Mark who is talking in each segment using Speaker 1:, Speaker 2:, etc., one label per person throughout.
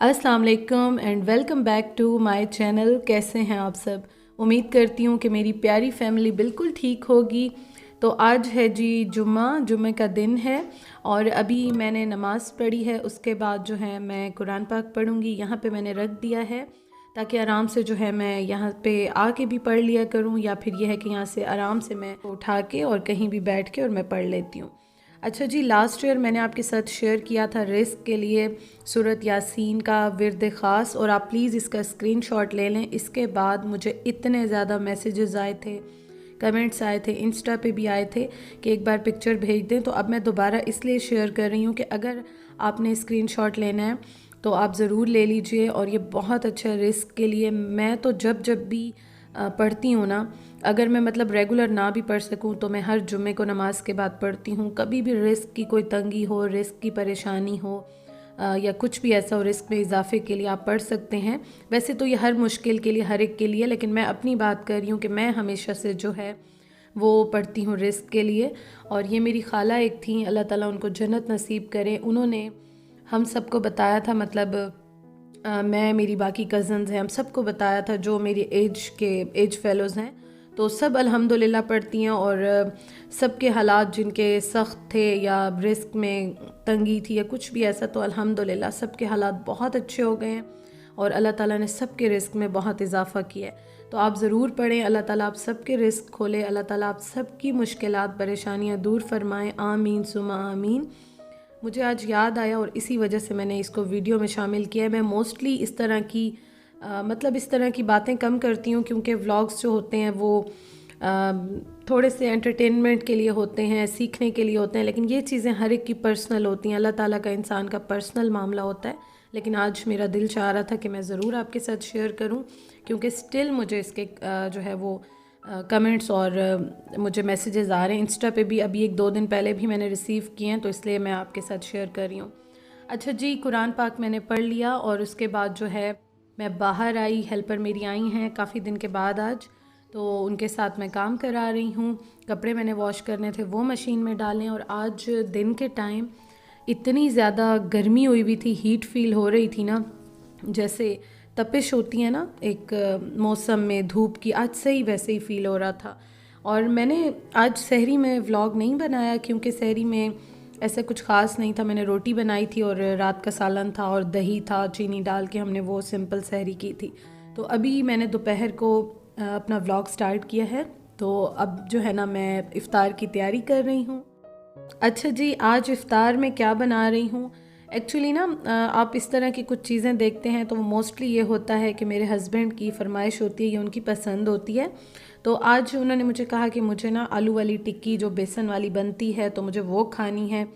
Speaker 1: अस्सलाम वालेकुम and welcome back to my channel. कैसे हैं आप सब? उम्मीद करती हूँ कि मेरी प्यारी फैमिली बिल्कुल ठीक होगी। तो आज है जी जुम्मे का दिन है और अभी मैंने नमाज़ पढ़ी है। उसके बाद जो है मैं कुरान पाक पढ़ूँगी। यहाँ पे मैंने रख दिया है ताकि आराम से जो है मैं यहाँ पे आके भी पढ़ लिया करूँ, या फिर यह है कि यहाँ से आराम से मैं उठा के और कहीं भी बैठ के और मैं पढ़ लेती हूँ। अच्छा जी, लास्ट ईयर मैंने आपके साथ शेयर किया था रिस्क के लिए सूरत यासीन का विर्द ख़ास, और आप प्लीज़ इसका स्क्रीनशॉट ले लें। इसके बाद मुझे इतने ज़्यादा मैसेजेस आए थे, कमेंट्स आए थे, इंस्टा पे भी आए थे कि एक बार पिक्चर भेज दें। तो अब मैं दोबारा इसलिए शेयर कर रही हूँ कि अगर आपने स्क्रीनशॉट लेना है तो आप ज़रूर ले लीजिए। और ये बहुत अच्छा रिस्क के लिए, मैं तो जब भी पढ़ती हूँ ना, अगर मैं मतलब रेगुलर ना भी पढ़ सकूँ तो मैं हर जुम्मे को नमाज के बाद पढ़ती हूँ। कभी भी रिस्क की कोई तंगी हो, रिस्क की परेशानी हो या कुछ भी ऐसा हो, रिस्क में इजाफे के लिए आप पढ़ सकते हैं। वैसे तो ये हर मुश्किल के लिए, हर एक के लिए, लेकिन मैं अपनी बात कर रही हूँ कि मैं हमेशा से जो है वो पढ़ती हूँ रिस्क के लिए। और ये मेरी खाला एक थी, अल्लाह ताला उनको जन्नत नसीब करे, उन्होंने हम सबको बताया था, मतलब मैं, मेरी बाकी कज़न्स हैं, हम सबको बताया था जो मेरी एज फेलोज़ हैं, तो सब अल्हम्दुलिल्लाह पढ़ती हैं। और सबके हालात जिनके सख्त थे या रिस्क में तंगी थी या कुछ भी ऐसा, तो अल्हम्दुलिल्लाह सबके हालात बहुत अच्छे हो गए हैं और अल्लाह ताला ने सबके रिस्क में बहुत इजाफ़ा किया है। तो आप ज़रूर पढ़ें, अल्लाह ताला आप सबके रिस्क खोले, अल्लाह ताला आप सबकी मुश्किलात परेशानियाँ दूर फरमाएँ। आमीन सुमा आमीन। मुझे आज याद आया और इसी वजह से मैंने इसको वीडियो में शामिल किया है। मैं मोस्टली इस तरह की मतलब इस तरह की बातें कम करती हूँ, क्योंकि व्लॉग्स जो होते हैं वो थोड़े से एंटरटेनमेंट के लिए होते हैं, सीखने के लिए होते हैं, लेकिन ये चीज़ें हर एक की पर्सनल होती हैं। अल्लाह ताला का इंसान का पर्सनल मामला होता है। लेकिन आज मेरा दिल चाह रहा था कि मैं ज़रूर आपके साथ शेयर करूं, क्योंकि स्टिल मुझे इसके जो है वो कमेंट्स और मुझे मैसेजेस आ रहे हैं। इंस्टा पे भी अभी 1-2 दिन पहले भी मैंने रिसीव किए हैं, तो इसलिए मैं आपके साथ शेयर कर रही हूँ। अच्छा जी, कुरान पाक मैंने पढ़ लिया और उसके बाद जो है मैं बाहर आई। हेल्पर मेरी आई हैं काफ़ी दिन के बाद आज, तो उनके साथ मैं काम करा रही हूँ। कपड़े मैंने वॉश करने थे, वो मशीन में डालें। और आज दिन के टाइम इतनी ज़्यादा गर्मी हुई हुई थी, हीट फील हो रही थी ना, जैसे तपिश होती है ना एक मौसम में धूप की, आज से ही वैसे ही फ़ील हो रहा था। और मैंने आज सहरी में व्लॉग नहीं बनाया, क्योंकि सहरी में ऐसा कुछ ख़ास नहीं था। मैंने रोटी बनाई थी और रात का सालन था और दही था, चीनी डाल के हमने वो सिंपल सहरी की थी। तो अभी मैंने दोपहर को अपना व्लॉग स्टार्ट किया है, तो अब जो है ना मैं इफ़्तार की तैयारी कर रही हूँ। अच्छा जी, आज इफ़्तार में क्या बना रही हूँ? एक्चुअली ना आप इस तरह की कुछ चीज़ें देखते हैं तो मोस्टली ये होता है कि मेरे हस्बैंड की फरमाइश होती है, ये उनकी पसंद होती है। तो आज उन्होंने मुझे कहा कि मुझे ना आलू वाली टिक्की जो बेसन वाली बनती है तो मुझे वो खानी है।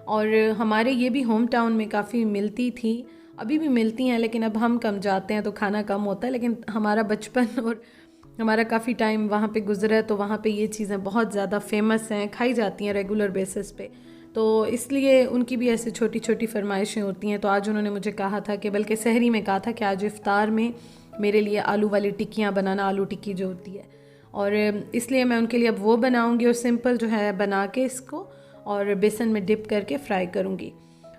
Speaker 1: और हमारे ये भी होम टाउन में काफ़ी मिलती थी, अभी भी मिलती हैं, लेकिन अब हम कम जाते हैं तो खाना कम होता है। लेकिन हमारा बचपन और हमारा काफ़ी टाइम वहाँ पे गुजरा है, तो वहाँ पे ये चीज़ें बहुत ज़्यादा फेमस हैं, खाई जाती हैं रेगुलर बेसिस पे। तो इसलिए उनकी भी ऐसे छोटी छोटी फरमाइशें होती हैं। तो आज उन्होंने मुझे कहा था कि, बल्कि सहरी में कहा था कि आज इफ़्तार में मेरे लिए आलू वाली टिक्कियाँ बनाना, आलू टिक्की जो होती है। और इसलिए मैं उनके लिए अब वो बनाऊँगी और सिंपल जो है बना के इसको और बेसन में डिप करके फ्राई करूँगी।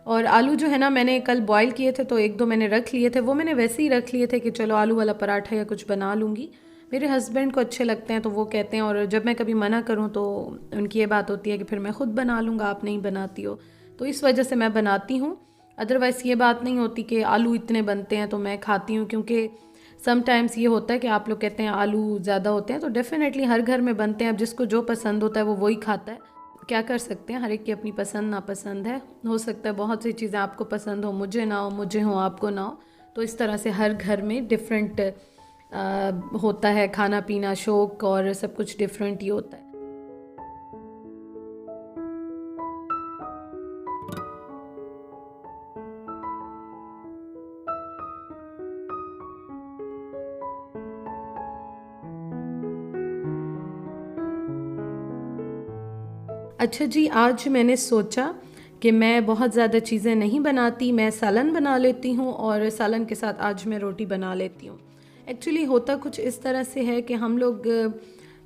Speaker 1: और आलू जो है ना मैंने कल बॉईल किए थे, तो 1-2 मैंने रख लिए थे, वो मैंने वैसे ही रख लिए थे कि चलो आलू वाला पराठा या कुछ बना लूँगी। मेरे हस्बैंड को अच्छे लगते हैं तो वो कहते हैं, और जब मैं कभी मना करूँ तो उनकी ये बात होती है कि फिर मैं ख़ुद बना लूँगा, आप नहीं बनाती हो। तो इस वजह से मैं बनाती हूँ। अदरवाइज़ ये बात नहीं होती कि आलू इतने बनते हैं तो मैं खाती हूँ, क्योंकि समटाइम्स ये होता है कि आप लोग कहते हैं आलू ज़्यादा होते हैं, तो डेफ़िनेटली हर घर में बनते हैं। अब जिसको जो पसंद होता है वो वही खाता है, क्या कर सकते हैं, हर एक की अपनी पसंद नापसंद है। हो सकता है बहुत सी चीज़ें आपको पसंद हो, मुझे ना हो, मुझे हो आपको ना हो। तो इस तरह से हर घर में डिफरेंट होता है, खाना पीना, शौक और सब कुछ डिफरेंट ही होता है। अच्छा जी, आज मैंने सोचा कि मैं बहुत ज़्यादा चीज़ें नहीं बनाती, मैं सालन बना लेती हूँ और सालन के साथ आज मैं रोटी बना लेती हूँ। एक्चुअली होता कुछ इस तरह से है कि हम लोग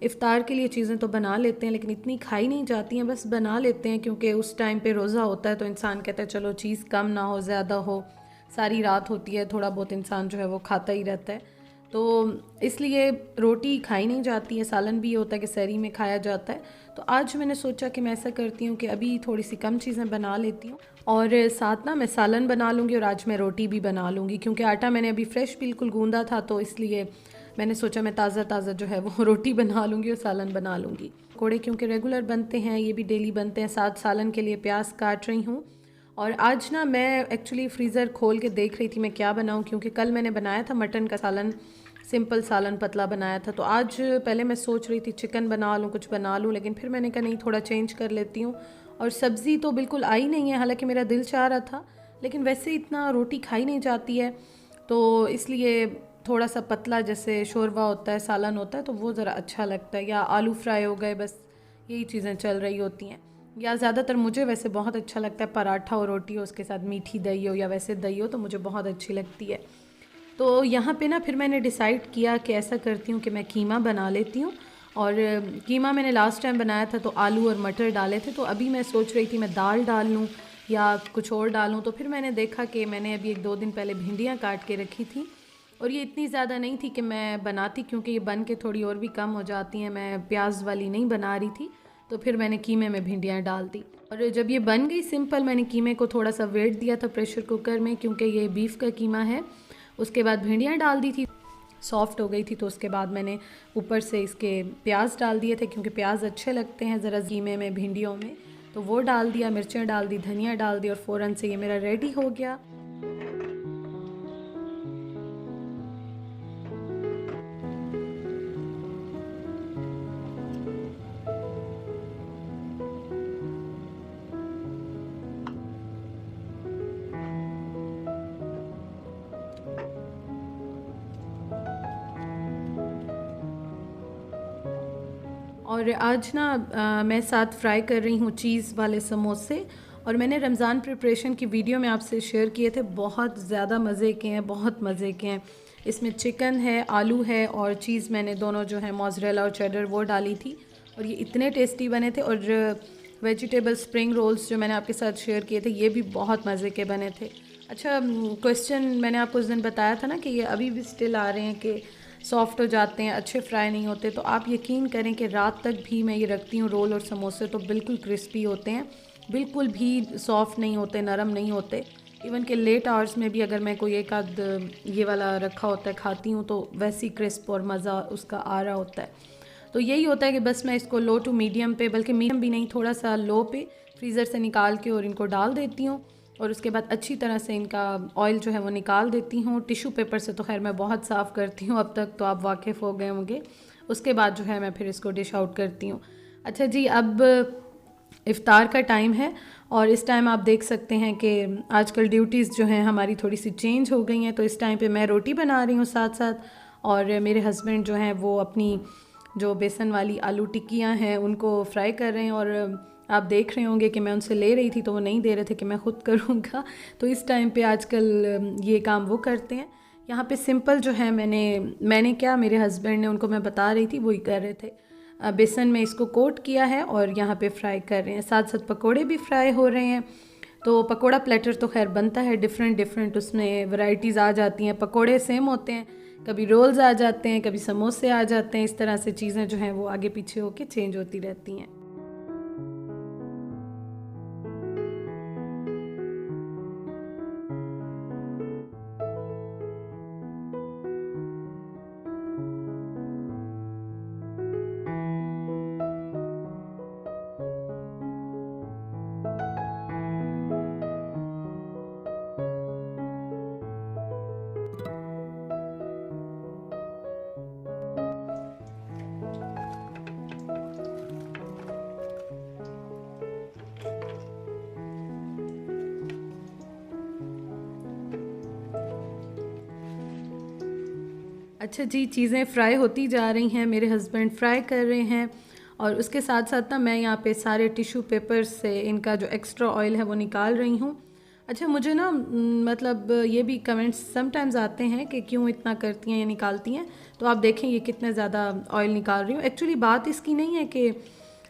Speaker 1: इफ़्तार के लिए चीज़ें तो बना लेते हैं, लेकिन इतनी खाई नहीं जाती हैं, बस बना लेते हैं, क्योंकि उस टाइम पे रोज़ा होता है तो इंसान कहता है चलो चीज़ कम ना हो ज़्यादा हो, सारी रात होती है, थोड़ा बहुत इंसान जो है वो खाता ही रहता है, तो इसलिए रोटी खाई नहीं जाती है। सालन भी ये होता है कि सहरी में खाया जाता है। तो आज मैंने सोचा कि मैं ऐसा करती हूँ कि अभी थोड़ी सी कम चीज़ें बना लेती हूँ और साथ ना मैं सालन बना लूँगी और आज मैं रोटी भी बना लूँगी, क्योंकि आटा मैंने अभी फ्रेश बिल्कुल गूंदा था, तो इसलिए मैंने सोचा मैं ताज़ा ताज़ा जो है वो रोटी बना लूँगी और सालन बना लूँगी। पकौड़े क्योंकि रेगुलर बनते हैं, ये भी डेली बनते हैं। साथ सालन के लिए प्याज काट रही हूँ। और आज ना मैं एक्चुअली फ्रीज़र खोल के देख रही थी मैं क्या बनाऊँ, क्योंकि कल मैंने बनाया था मटन का सालन, सिंपल सालन पतला बनाया था। तो आज पहले मैं सोच रही थी चिकन बना लूँ, कुछ बना लूँ, लेकिन फिर मैंने कहा नहीं, थोड़ा चेंज कर लेती हूँ। और सब्ज़ी तो बिल्कुल आई नहीं है, हालांकि मेरा दिल चाह रहा था, लेकिन वैसे इतना रोटी खाई नहीं जाती है, तो इसलिए थोड़ा सा पतला जैसे शोरवा होता है, सालन होता है, तो वो ज़रा अच्छा लगता है। या आलू फ्राई हो गए, बस यही चीज़ें चल रही होती हैं। या ज़्यादातर मुझे वैसे बहुत अच्छा लगता है पराठा और रोटी हो, उसके साथ मीठी दही हो या वैसे दही हो, तो मुझे बहुत अच्छी लगती है। तो यहाँ पे ना फिर मैंने डिसाइड किया कि ऐसा करती हूँ कि मैं कीमा बना लेती हूँ। और कीमा मैंने लास्ट टाइम बनाया था तो आलू और मटर डाले थे, तो अभी मैं सोच रही थी मैं दाल डाल लूँ या कुछ और डालूँ। तो फिर मैंने देखा कि मैंने अभी 1-2 दिन पहले भिंडियाँ काट के रखी थी, और ये इतनी ज़्यादा नहीं थी कि मैं बनाती, क्योंकि ये बन के थोड़ी और भी कम हो जाती हैं, मैं प्याज वाली नहीं बना रही थी। तो फिर मैंने कीमे में भिंडियाँ डाल दी, और जब ये बन गई सिंपल, मैंने कीमे को थोड़ा सा वेट दिया था प्रेशर कुकर में, क्योंकि ये बीफ का कीमा है। उसके बाद भिंडियाँ डाल दी थी, सॉफ्ट हो गई थी, तो उसके बाद मैंने ऊपर से इसके प्याज डाल दिए थे, क्योंकि प्याज अच्छे लगते हैं ज़रा कीमे में, भिंडियों में, तो वो डाल दिया, मिर्चें डाल दी, धनिया डाल दी, और फ़ौरन से ये मेरा रेडी हो गया। और आज ना मैं साथ फ्राई कर रही हूँ चीज़ वाले समोसे, और मैंने रमज़ान प्रिपरेशन की वीडियो में आपसे शेयर किए थे, बहुत ज़्यादा मज़े के हैं, बहुत मज़े के हैं। इसमें चिकन है, आलू है, और चीज़ मैंने दोनों जो है मोज़रेला और चेडर वो डाली थी, और ये इतने टेस्टी बने थे। और वेजिटेबल स्प्रिंग रोल्स जो मैंने आपके साथ शेयर किए थे, ये भी बहुत मज़े के बने थे। अच्छा, क्वेश्चन मैंने आपको उस दिन बताया था ना कि ये अभी भी स्टिल आ रहे हैं कि सॉफ़्ट हो जाते हैं, अच्छे फ्राई नहीं होते, तो आप यकीन करें कि रात तक भी मैं ये रखती हूँ रोल और समोसे, तो बिल्कुल क्रिस्पी होते हैं, बिल्कुल भी सॉफ़्ट नहीं होते, नरम नहीं होते। इवन कि लेट आवर्स में भी अगर मैं कोई एक आध ये वाला रखा होता है खाती हूँ, तो वैसी क्रिस्प और मज़ा उसका आ रहा होता है। तो यही होता है कि बस मैं इसको लो टू मीडियम पे, बल्कि मीडियम भी नहीं, थोड़ा सा लो पे फ्रीज़र से निकाल के और इनको डाल देती हूँ, और उसके बाद अच्छी तरह से इनका ऑयल जो है वो निकाल देती हूँ। टिश्यू पेपर से तो खैर मैं बहुत साफ़ करती हूँ अब तक, तो आप वाकिफ़ हो गए होंगे। उसके बाद जो है मैं फिर इसको डिश आउट करती हूँ। अच्छा जी, अब इफ़्तार का टाइम है, और इस टाइम आप देख सकते हैं कि आजकल ड्यूटीज़ जो हैं हमारी थोड़ी सी चेंज हो गई हैं। तो इस टाइम पे मैं रोटी बना रही हूँ साथ साथ, और मेरे हस्बैंड जो हैं वो अपनी जो बेसन वाली आलू टिक्कियाँ हैं उनको फ्राई कर रहे हैं। और आप देख रहे होंगे कि मैं उनसे ले रही थी तो वो नहीं दे रहे थे कि मैं ख़ुद करूँगा, तो इस टाइम पे आजकल ये काम वो करते हैं। यहाँ पे सिंपल जो है मैंने क्या, मेरे हस्बैंड ने, उनको मैं बता रही थी, वही कर रहे थे। बेसन में इसको कोट किया है और यहाँ पे फ्राई कर रहे हैं, साथ साथ पकोड़े भी फ्राई हो रहे हैं। तो पकोड़ा प्लेटर तो खैर बनता है डिफरेंट, उसमें वैरायटीज़ आ जाती हैं। पकोड़े सेम होते हैं, कभी रोल्स आ जाते हैं, कभी समोसे आ जाते हैं, इस तरह से चीज़ें जो हैं वो आगे पीछे होके चेंज होती रहती हैं। अच्छा जी, चीज़ें फ्राई होती जा रही हैं, मेरे हस्बैंड फ्राई कर रहे हैं, और उसके साथ साथ ना मैं यहाँ पे सारे टिश्यू पेपर से इनका जो एक्स्ट्रा ऑयल है वो निकाल रही हूँ। अच्छा, मुझे ना मतलब ये भी कमेंट्स समटाइम्स आते हैं कि क्यों इतना करती हैं या निकालती हैं, तो आप देखें ये कितने ज़्यादा ऑयल निकाल रही हूँ। एक्चुअली बात इसकी नहीं है कि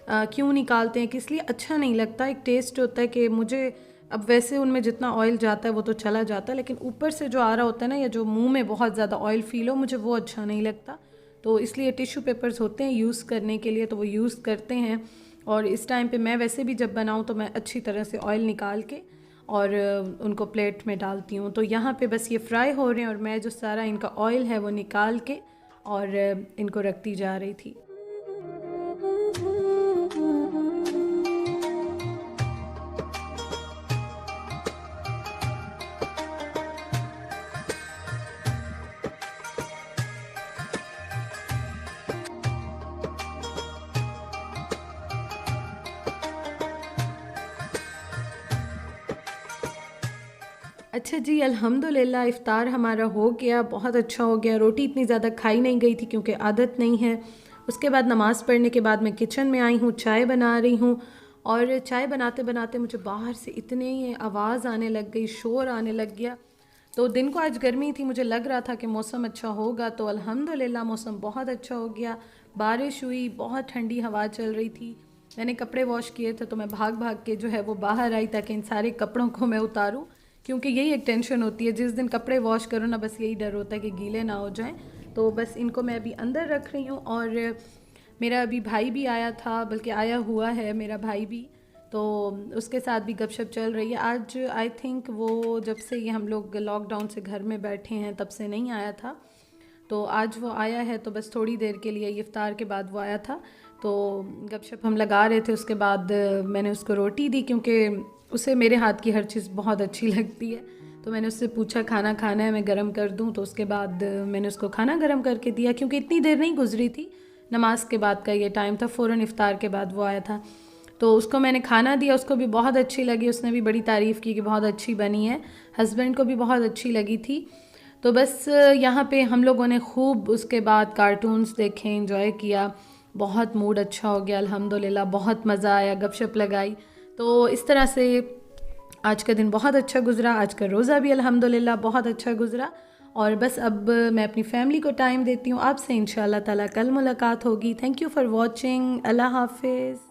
Speaker 1: क्यों निकालते हैं, किस लिए, अच्छा नहीं लगता। एक टेस्ट होता है कि मुझे अब वैसे उनमें जितना ऑयल जाता है वो तो चला जाता है, लेकिन ऊपर से जो आ रहा होता है ना, या जो मुंह में बहुत ज़्यादा ऑयल फील हो, मुझे वो अच्छा नहीं लगता। तो इसलिए टिश्यू पेपर्स होते हैं यूज़ करने के लिए, तो वो यूज़ करते हैं। और इस टाइम पे मैं वैसे भी जब बनाऊँ तो मैं अच्छी तरह से ऑयल निकाल के और उनको प्लेट में डालती हूँ। तो यहाँ पे बस ये फ्राई हो रहे हैं और मैं जो सारा इनका ऑयल है वो निकाल के और इनको रखती जा रही थी। अच्छा जी, अल्हम्दुलिल्लाह इफ़्तार हमारा हो गया, बहुत अच्छा हो गया। रोटी इतनी ज़्यादा खाई नहीं गई थी क्योंकि आदत नहीं है। उसके बाद नमाज़ पढ़ने के बाद मैं किचन में आई हूँ, चाय बना रही हूँ। और चाय बनाते बनाते मुझे बाहर से इतनी आवाज़ आने लग गई, शोर आने लग गया। तो दिन को आज गर्मी थी, मुझे लग रहा था कि मौसम अच्छा होगा, तो अल्हम्दुलिल्लाह मौसम बहुत अच्छा हो गया। बारिश हुई, बहुत ठंडी हवा चल रही थी। मैंने कपड़े वॉश किए थे तो मैं भाग भाग के जो है वो बाहर आई ताकि इन सारे कपड़ों को मैं उतारूँ, क्योंकि यही एक टेंशन होती है, जिस दिन कपड़े वॉश करो ना, बस यही डर होता है कि गीले ना हो जाएं। तो बस इनको मैं अभी अंदर रख रही हूँ। और मेरा अभी भाई भी आया था, बल्कि आया हुआ है मेरा भाई भी, तो उसके साथ भी गपशप चल रही है। आज आई थिंक वो जब से ये हम लोग लॉकडाउन से घर में बैठे हैं तब से नहीं आया था, तो आज वो आया है। तो बस थोड़ी देर के लिए, इफ्तार के बाद वो आया था, तो गपशप हम लगा रहे थे। उसके बाद मैंने उसको रोटी दी, क्योंकि उसे मेरे हाथ की हर चीज़ बहुत अच्छी लगती है। तो मैंने उससे पूछा खाना खाना है, मैं गरम कर दूं। तो उसके बाद मैंने उसको खाना गरम करके दिया, क्योंकि इतनी देर नहीं गुजरी थी, नमाज के बाद का ये टाइम था, फ़ौरन इफ्तार के बाद वो आया था। तो उसको मैंने खाना दिया, उसको भी बहुत अच्छी लगी, उसने भी बड़ी तारीफ़ की कि बहुत अच्छी बनी है। हस्बैंड को भी बहुत अच्छी लगी थी। तो बस यहाँ पे हम लोगों ने खूब उसके बाद कार्टून्स देखे, एंजॉय किया, बहुत मूड अच्छा हो गया अल्हम्दुलिल्लाह, बहुत मज़ा आया, गपशप लगाई। तो इस तरह से आज का दिन बहुत अच्छा गुज़रा। आज का रोज़ा भी अल्हम्दुलिल्लाह बहुत अच्छा गुज़रा। और बस अब मैं अपनी फ़ैमिली को टाइम देती हूँ। आपसे इंशाअल्लाह ताला कल मुलाकात होगी। Thank you for watching. अल्लाह हाफ़िज़।